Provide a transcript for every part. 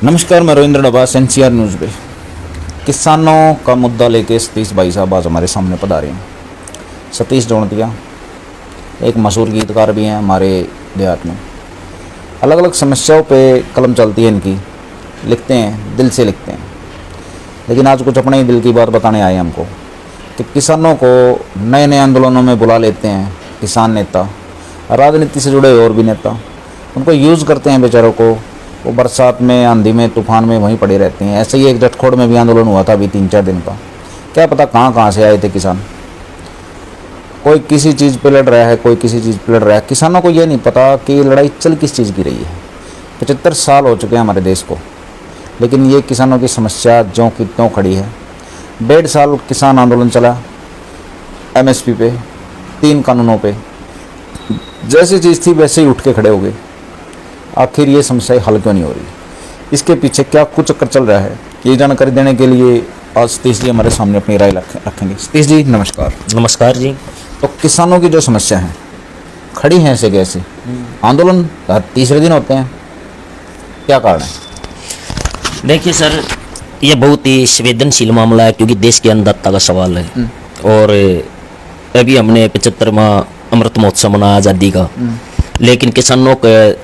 नमस्कार, मैं Ravindra Dabas NCR news पे। किसानों का मुद्दा लेके सतीश भाई साहब आज हमारे सामने पधारे हैं। सतीश जौनतिया एक मशहूर गीतकार भी हैं हमारे देहात में। अलग अलग समस्याओं पे कलम चलती है इनकी, लिखते हैं, दिल से लिखते हैं। लेकिन आज कुछ अपने ही दिल की बात बताने आए हमको कि किसानों को नए नए आंदोलनों में बुला लेते हैं किसान नेता, राजनीति से जुड़े और भी नेता, उनको यूज़ करते हैं बेचारों को। वो बरसात में, आंधी में, तूफान में वहीं पड़े रहते हैं। ऐसे ही एक जटखोड़ में भी आंदोलन हुआ था अभी 3-4 दिन का। क्या पता कहाँ से आए थे किसान। कोई किसी चीज़ पे लड़ रहा है, कोई किसी चीज़ पे लड़ रहा है। किसानों को ये नहीं पता कि लड़ाई चल किस चीज़ की रही है। 75 साल हो चुके हैं हमारे देश को, लेकिन ये किसानों की समस्या ज्यों की त्यों खड़ी है। 1.5 साल किसान आंदोलन चला MSP पे, 3 कानूनों पे। जैसी चीज़ थी वैसे ही उठ के खड़े हो गए। आखिर ये समस्या हल क्यों नहीं हो रही, इसके पीछे क्या कुछ चक्कर चल रहा है, ये जानकारी देने के लिए आज सतीश जी हमारे सामने अपनी राय रखेंगे। सतीश जी नमस्कार। नमस्कार जी। तो किसानों की जो समस्या है खड़ी है ऐसे कैसे, आंदोलन तीसरे दिन होते हैं, क्या कारण है? देखिए सर, ये बहुत ही संवेदनशील मामला है क्योंकि देश की अन्नदाता का सवाल है। और अभी हमने 75वां अमृत महोत्सव मनाया आज़ादी का, लेकिन किसानों के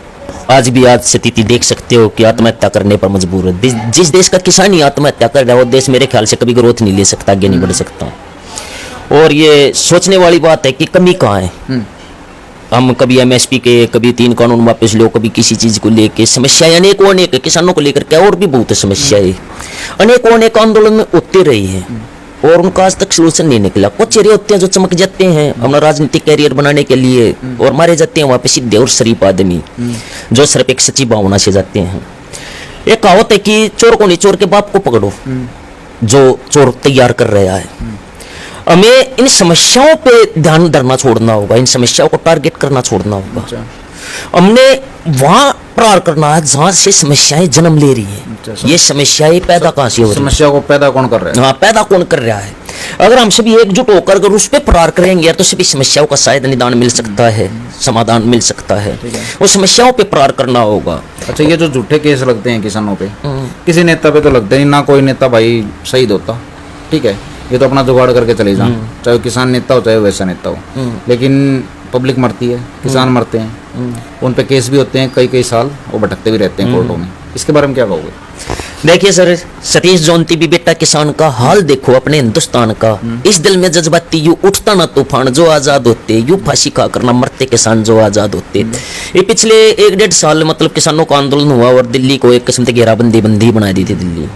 आज स्थिति देख सकते हो कि आत्महत्या करने पर मजबूर है। जिस देश का किसान ही आत्महत्या कर रहा है वो देश मेरे ख्याल से कभी ग्रोथ नहीं ले सकता, आगे नहीं बढ़ सकता। और ये सोचने वाली बात है कि कमी कहाँ है। हम कभी MSP के, कभी 3 कानून वापस लो, कभी किसी चीज को लेके समस्याएं अनेक किसानों को लेकर क्या और भी बहुत समस्याएं अनेक आंदोलन में होते रही है और उनका आज तक सोल्यूशन नहीं निकला। कुछ चेहरे होते हैं जो चमक जाते हैं अपना राजनीतिक कैरियर बनाने के लिए और मारे जाते हैं वहाँ पे सीधे और शरीफ आदमी जो सिर्फ एक सच्ची भावना से जाते हैं। एक कहावत है कि चोर को नहीं, चोर के बाप को पकड़ो जो चोर तैयार कर रहा है। हमें इन समस्याओं पे ध्यान धरना छोड़ना होगा, इन समस्याओं को टारगेट करना छोड़ना होगा। हमने वहां प्रहार करना है जहां से समस्याएं जन्म ले रही हैं। ये समस्याएं पैदा कहां से हो रही है? समस्या को पैदा कौन कर रहा है? हाँ, पैदा कौन कर रहा है? अगर हम सभी एकजुट होकर अगर उस पर प्रहार करेंगे यार, तो सभी समस्याओं का शायद निदान मिल सकता है, समाधान मिल सकता है। उस समस्याओं पे प्रहार करना होगा। अच्छा, ये जो झूठे केस लगते हैं किसानों पे, किसी नेता पे तो लगते नहीं ना, कोई नेता भाई शहीद होता, ठीक है, ये तो अपना जुगाड़ करके चले जाओ, चाहे वो किसान नेता हो चाहे वैसा नेता हो। लेकिन पब्लिक मरती है, किसान मरते हैं, उन पे केस भी होते हैं कई साल, वो भटकते भी रहते हैं कोर्टों में। इसके बारे में क्या कहोगे? देखिए सर, सतीश जौनती भी बेटा किसान का हाल देखो अपने हिंदुस्तान का। इस दिल में जज्बाती यू उठता ना तूफान जो आजाद होते, यू फांसी खा करना मरते किसान जो आजाद होते। ये पिछले 1-1.5 साल मतलब किसानों का आंदोलन हुआ और दिल्ली को एक किस्म से घेराबंदी बना दी थी दिल्ली।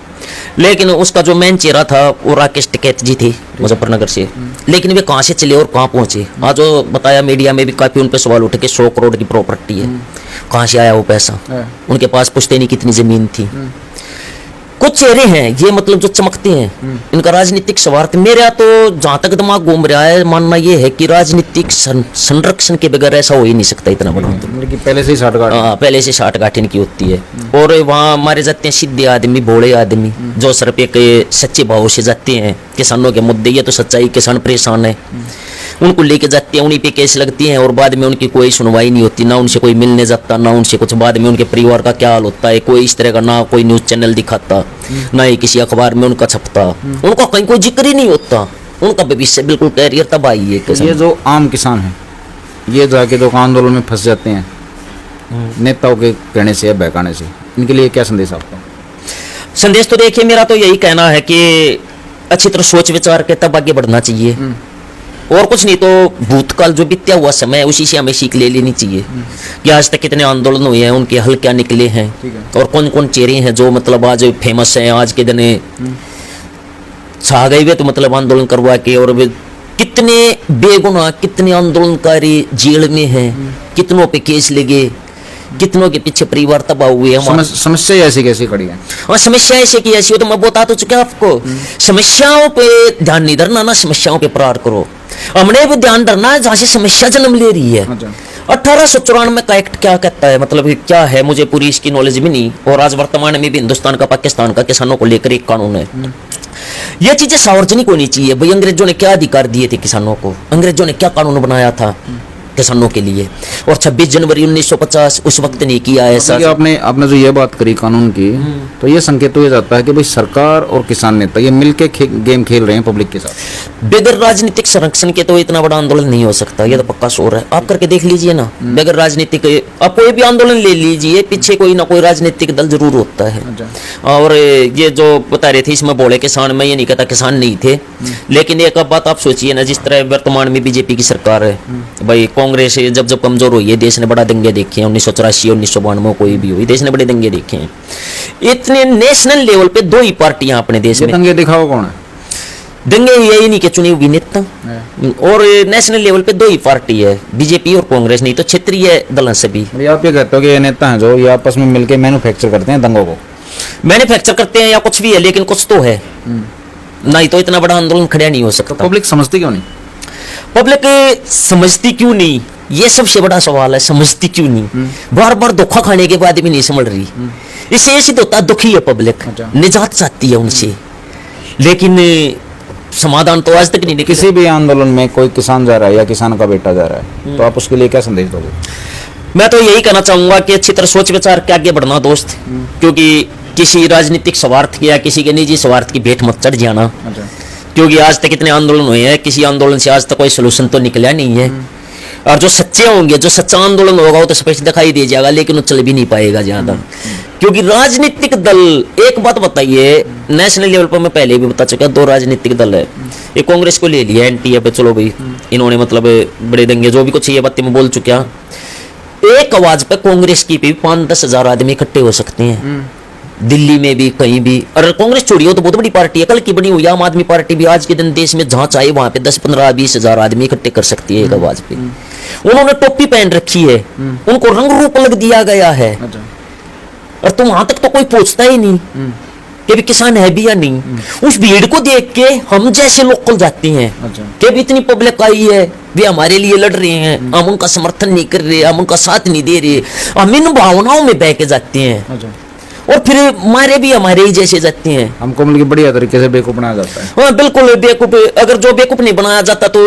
लेकिन उसका जो मेन चेहरा था वो राकेश टिकैत जी थे मुजफ्फरनगर से। लेकिन वे कहाँ से चले और कहाँ पहुंचे? आज जो बताया मीडिया में भी काफी उन पे सवाल उठे कि 100 करोड़ की प्रॉपर्टी है, कहाँ से आया वो पैसा? उनके पास पुश्तैनी कितनी जमीन थी? कुछ चेहरे हैं ये मतलब जो चमकते हैं, इनका राजनीतिक स्वार्थ मेरे यहाँ तो जहां तक दिमाग घूम रहा है मानना ये है कि राजनीतिक संरक्षण के बगैर ऐसा हो ही नहीं सकता इतना बड़ा। पहले से ही साठगांठ, हाँ, पहले से साठगांठ इनकी होती है। और वहाँ मारे जाते हैं सीधे आदमी, भोले आदमी जो सिर्फ एक सच्चे भाव से जाते हैं किसानों के मुद्दे। ये तो सच्चाई, किसान परेशान है, उनको लेके जाते हैं, उन्हीं पे केस लगती हैं और बाद में उनकी कोई सुनवाई नहीं होती, ना उनसे कोई मिलने जाता, ना उनसे कुछ। बाद में उनके परिवार का क्या हाल होता है कोई इस तरह का ना कोई न्यूज़ चैनल दिखाता, ना ही किसी अखबार में उनका छपता, उनका कहीं कोई जिक्र ही नहीं होता। उनका भविष्य बिल्कुल कैरियर तबाही है। ये जो आम किसान है ये जाके जो आंदोलन में फंस जाते हैं नेताओं के कहने से या बहकाने से, इनके लिए क्या संदेश आपका? संदेश तो देखिए मेरा तो यही कहना है कि अच्छी तरह सोच विचार के तब आगे बढ़ना चाहिए और कुछ नहीं तो भूतकाल जो बीता हुआ समय है उसी से हमें सीख ले लेनी चाहिए कि आज तक कितने आंदोलन हुए हैं, उनके हल क्या निकले हैं और कौन कौन चेहरे हैं जो मतलब आज फेमस हैं, आज के दिन छा गए हुए तो मतलब आंदोलन करवा के। और कितने बेगुनाह, कितने आंदोलनकारी जेल में हैं, कितनों पे केस लगे, कितनों के पीछे परिवार तबाह हुए हैं। समस्या ऐसी कैसी खड़ी है? और समस्या ऐसे की ऐसी हो तो मैं बता तो चुका आपको। समस्याओं पे ध्यान नहीं धरना ना, समस्याओं पे प्रहार करो। हमने भी ध्यान धरना है जहाँ से समस्या जन्म ले रही है। 1894 का एक्ट क्या कहता है, मतलब क्या है मुझे पूरी इसकी नॉलेज भी नहीं। और आज वर्तमान में भी हिंदुस्तान का, पाकिस्तान का किसानों को लेकर एक कानून है। ये चीजें सार्वजनिक होनी चाहिए भाई। अंग्रेजों ने क्या अधिकार दिए थे किसानों को, अंग्रेजों ने क्या कानून बनाया था, किसानों के लिए। और 26 जनवरी 1950 उस वक्त नहीं किया है देखिए, सर। आपने जो ये बात करी कानून की, तो ये संकेत तो ये जाता है कि भाई सरकार और किसान नेता ये मिलके गेम खेल रहे हैं पब्लिक के साथ। बगैर राजनीतिक संरक्षण के तो इतना बड़ा आंदोलन नहीं हो सकता, ये तो पक्का शोर है। आप करके देख लीजिए ना, बगैर राजनीतिक आप कोई भी आंदोलन ले लीजिए, पीछे कोई ना कोई राजनीतिक दल जरूर होता है। और ये जो बता रहे थे इसमें बोले किसान, मैं ये नहीं कहता किसान नहीं थे, लेकिन एक बात आप सोचिए ना, जिस तरह वर्तमान में बीजेपी की सरकार है, भाई कांग्रेस जब जब कमजोर हुई है, देश ने बड़ा दंगे देखे हैं, 1984 1992 कोई भी हुई, देश ने बड़े दंगे देखे हैं। इतने नेशनल लेवल पे 2 ही पार्टियां अपने देश में, दंगे दिखाओ कौन है? दंगे यही नहीं के चुने हुए नेता, और नेशनल लेवल पे 2 ही पार्टी है, बीजेपी और कांग्रेस, नहीं तो क्षेत्रीय दल हैं सभी। आप ये कहते हो कि ये नेता हैं जो ये आपस में मिलके मैन्युफैक्चर करते हैं दंगों को? मैन्युफैक्चर करते हैं या कुछ भी है, लेकिन कुछ तो है, नहीं तो इतना बड़ा आंदोलन खड़ा नहीं हो सकता। तो पब्लिक समझती क्यों नहीं? पब्लिक समझती क्यों नहीं, ये सबसे बड़ा सवाल है। समझती क्यों नहीं? बार बार धोखा खाने के बाद भी नहीं समझ रही। इससे ये सिद्ध होता है दुखी है पब्लिक, निजात चाहती है उनसे, लेकिन समाधान तो आज तक नहीं निकला। किसी भी आंदोलन में कोई किसान जा रहा है या किसान का बेटा जा रहा है, तो आप उसके लिए क्या संदेश दोगे? मैं तो यही कहना चाहूंगा कि अच्छी तरह सोच विचार के आगे बढ़ना दोस्त, क्योंकि किसी राजनीतिक स्वार्थ या किसी के निजी स्वार्थ की भेंट मत चढ़ जाना। क्योंकि आज तक इतने आंदोलन हुए हैं, किसी आंदोलन से आज तक कोई सोल्यूशन तो निकला नहीं है। और जो सच्चे होंगे, जो सच्चा आंदोलन होगा वो तो स्पष्ट दिखाई दे जाएगा, लेकिन वो चल भी नहीं पाएगा ज्यादा। क्योंकि राजनीतिक दल, एक बात बताइए, नेशनल लेवल पर मैं पहले भी बता चुका, 2 राजनीतिक दल है। एक कांग्रेस को ले लिया, एनटीए पे, चलो भाई इन्होंने मतलब बड़े दंगे जो भी कुछ ये बातें मैं बोल चुका। एक आवाज पे कांग्रेस की भी 5-10 हजार आदमी इकट्ठे हो सकते हैं, दिल्ली में भी, कहीं भी। और कांग्रेस छोड़िए तो बहुत बड़ी पार्टी है, कल की बनी हुई आम आदमी पार्टी भी आज के दिन देश में जहां चाहे वहां पे 10-15-20 हजार आदमी इकट्ठे कर सकती है एक आवाज पे। उन्होंने टोपी पहन रखी है, उनको रंग रूप अलग दिया गया है, और तुम वहां तक तो कोई पूछता ही नहीं कि भी किसान है भी या नहीं। उस भीड़ को देख के हम जैसे लोग खुल जाते हैं कि भी इतनी पब्लिक आई है, वे हमारे लिए लड़ रहे हैं, हम उनका समर्थन नहीं कर रहे, हम उनका साथ नहीं दे रहे, हम इन भावनाओं में बह के जाते हैं, और फिर मारे भी हमारे ही जैसे जाते हैं। हमको मतलब बढ़िया तरीके से बेवकूफ बनाया जाता है। हाँ बिल्कुल बेवकूफ। अगर जो बेवकूफ नहीं बनाया जाता तो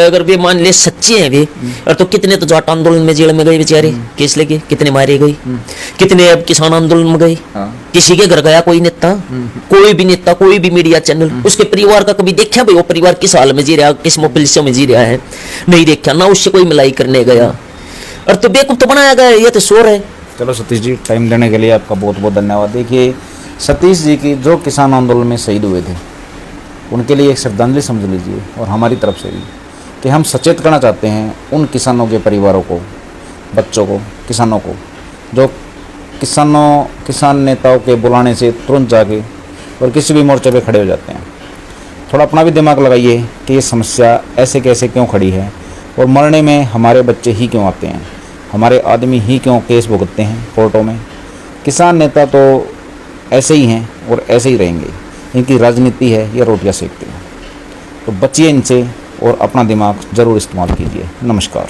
अगर वे मान ले सच्चे हैं वे, और तो कितने तो जाट आंदोलन में जेल में गए बेचारे, केस लेके, कितने मारे गए, कितने अब किसान आंदोलन में गए। किसी के घर गया कोई नेता, कोई भी नेता, कोई भी मीडिया चैनल, उसके परिवार का कभी देखा भाई वो परिवार किस हाल में जी रहा, किस मोबिलिटी में जी रहा है? नहीं देखा ना, उससे कोई मिलाई करने गया, और तो बेवकूफ तो बनाया गया। ये तो शोर है। चलो सतीश जी, टाइम देने के लिए आपका बहुत बहुत धन्यवाद। देखिए सतीश जी की जो किसान आंदोलन में शहीद हुए थे, उनके लिए एक श्रद्धांजलि समझ लीजिए, और हमारी तरफ से भी कि हम सचेत करना चाहते हैं उन किसानों के परिवारों को, बच्चों को, किसानों को, जो किसान नेताओं के बुलाने से तुरंत जाके और किसी भी मोर्चे पे खड़े हो जाते हैं। थोड़ा अपना भी दिमाग लगाइए कि ये समस्या ऐसे कैसे क्यों खड़ी है, और मरने में हमारे बच्चे ही क्यों आते हैं, हमारे आदमी ही क्यों केस भुगतते हैं कोर्टों में। किसान नेता तो ऐसे ही हैं और ऐसे ही रहेंगे, इनकी राजनीति है, ये रोटियां सेकते हैं। तो बचिए इनसे और अपना दिमाग ज़रूर इस्तेमाल कीजिए। नमस्कार।